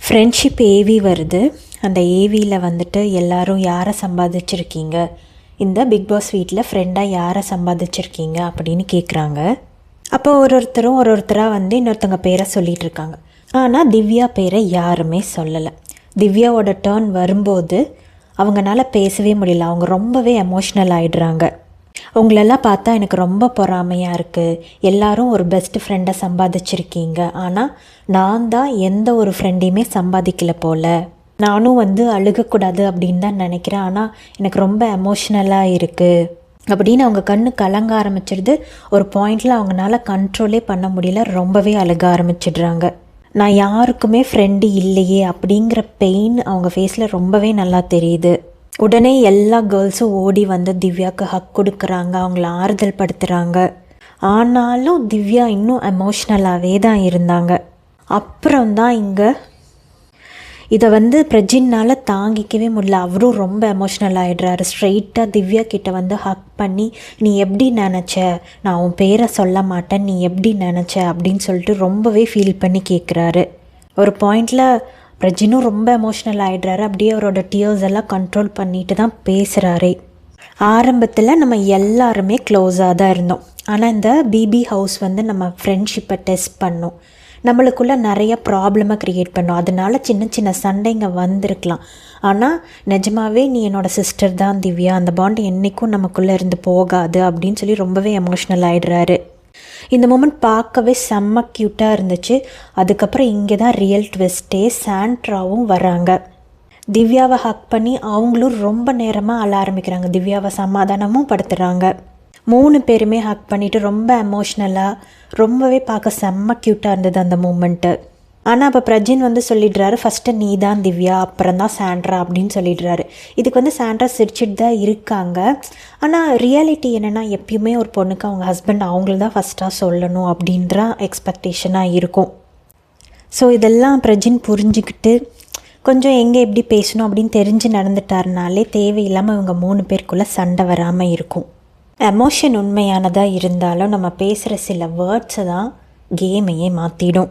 Friendship AV வருது. அந்த ஏவியில் வந்துட்டு எல்லோரும் யாரை சம்பாதிச்சிருக்கீங்க, இந்த பிக் பாஸ் வீட்டில் ஃப்ரெண்டாக யாரை சம்பாதிச்சிருக்கீங்க அப்படின்னு கேட்குறாங்க. அப்போ ஒருத்தராக இன்னொருத்தவங்க பேரை சொல்லிகிட்டு இருக்காங்க. ஆனால் திவ்யா பேரை யாருமே சொல்லலை. திவ்யாவோட டர்ன் வரும்போது அவங்களால பேசவே முடியல. அவங்க ரொம்பவே எமோஷ்னல் ஆகிடுறாங்க. உங்களெல்லாம் பார்த்தா எனக்கு ரொம்ப பொறாமையாக இருக்குது. எல்லோரும் ஒரு பெஸ்ட் ஃப்ரெண்டை சம்பாதிச்சிருக்கீங்க, ஆனால் நான் தான் எந்த ஒரு ஃப்ரெண்டையுமே சம்பாதிக்கலை போல். நானும் அழுகக்கூடாது அப்படின்னு தான் நினைக்கிறேன், ஆனால் எனக்கு ரொம்ப எமோஷ்னலாக இருக்குது அப்படின்னு அவங்க கண்ணு கலங்க ஆரம்பிச்சிடுது. ஒரு பாயிண்டில் அவங்களால கண்ட்ரோலே பண்ண முடியல, ரொம்பவே அழுக ஆரம்பிச்சிடுறாங்க. நான் யாருக்குமே ஃப்ரெண்டு இல்லையே அப்படிங்கிற பெயின் அவங்க ஃபேஸில் ரொம்பவே நல்லா தெரியுது. உடனே எல்லா கேர்ள்ஸும் ஓடி திவ்யாவுக்கு ஹக் கொடுக்குறாங்க, அவங்கள ஆறுதல் படுத்துகிறாங்க. ஆனாலும் திவ்யா இன்னும் எமோஷ்னலாகவே தான் இருந்தாங்க. அப்புறம்தான் இங்கே இதை பிரஜின்னால் தாங்கிக்கவே முடியல. அவரும் ரொம்ப எமோஷ்னல் ஆகிடுறாரு. ஸ்ட்ரெயிட்டாக திவ்யா கிட்ட ஹக் பண்ணி, நீ எப்படி நினச்ச, நான் உன் பேரை சொல்ல மாட்டேன், நீ எப்படி நினச்ச அப்படின்னு சொல்லிட்டு ரொம்பவே ஃபீல் பண்ணி கேட்குறாரு. ஒரு பாயிண்டில் பிரஜினும் ரொம்ப எமோஷ்னல் ஆகிடுறாரு. அப்படியே அவரோட டியர்ஸ் எல்லாம் கண்ட்ரோல் பண்ணிட்டு தான் பேசுகிறாரே. ஆரம்பத்தில் நம்ம எல்லாருமே க்ளோஸாக தான் இருந்தோம். ஆனால் இந்த பிபி ஹவுஸ் நம்ம ஃப்ரெண்ட்ஷிப்பை டெஸ்ட் பண்ணோம். நம்மளுக்குள்ளே நிறைய ப்ராப்ளமை க்ரியேட் பண்ணோம். அதனால சின்ன சின்ன சண்டைங்க வந்திருக்கலாம். ஆனால் நிஜமாவே நீ என்னோடய சிஸ்டர் தான் திவ்யா, அந்த பாண்ட் என்றைக்கும் நமக்குள்ளே இருந்து போகாது அப்படின்னு சொல்லி ரொம்பவே எமோஷ்னல் ஆகிடுறாரு. இந்த மூமெண்ட் பார்க்கவே செம்ம க்யூட்டாக இருந்துச்சு. அதுக்கப்புறம் இங்கே தான் ரியல் ட்விஸ்ட்டே. சாண்ட்ராவும் வராங்க. திவ்யாவை ஹக் பண்ணி அவங்களும் ரொம்ப நேரமாக அழ ஆரம்பிக்கிறாங்க. திவ்யாவை சமாதானமும் படுத்துகிறாங்க. 3 பேருமே ஹக் பண்ணிவிட்டு ரொம்ப எமோஷ்னலாக, ரொம்பவே பார்க்க செம்ம க்யூட்டாக இருந்தது அந்த மூமெண்ட்டு. ஆனால் அப்போ பிரஜின் சொல்லிடுறாரு, ஃபஸ்ட்டு நீ தான் திவ்யா, அப்புறம் தான் சாண்ட்ரா அப்படின்னு சொல்லிடுறாரு. இதுக்கு சாண்ட்ரா சிரிச்சிட்டு தான் இருக்காங்க. ஆனால் ரியாலிட்டி என்னென்னா, எப்பயுமே ஒரு பொண்ணுக்கு அவங்க ஹஸ்பண்ட் அவங்கள தான் ஃபஸ்ட்டாக சொல்லணும் அப்படின்ற எக்ஸ்பெக்டேஷனாக இருக்கும். ஸோ இதெல்லாம் பிரஜின் புரிஞ்சுக்கிட்டு கொஞ்சம் எங்கே எப்படி பேசணும் அப்படின்னு தெரிஞ்சு நடந்துட்டாருனாலே தேவையில்லாமல் இவங்க 3 பேருக்குள்ளே சண்டை வராமல் இருக்கும். எமோஷன் உண்மையானதாக இருந்தாலும் நம்ம பேசுகிற சில வேர்ட்ஸை தான் கேமையே மாற்றிடும்.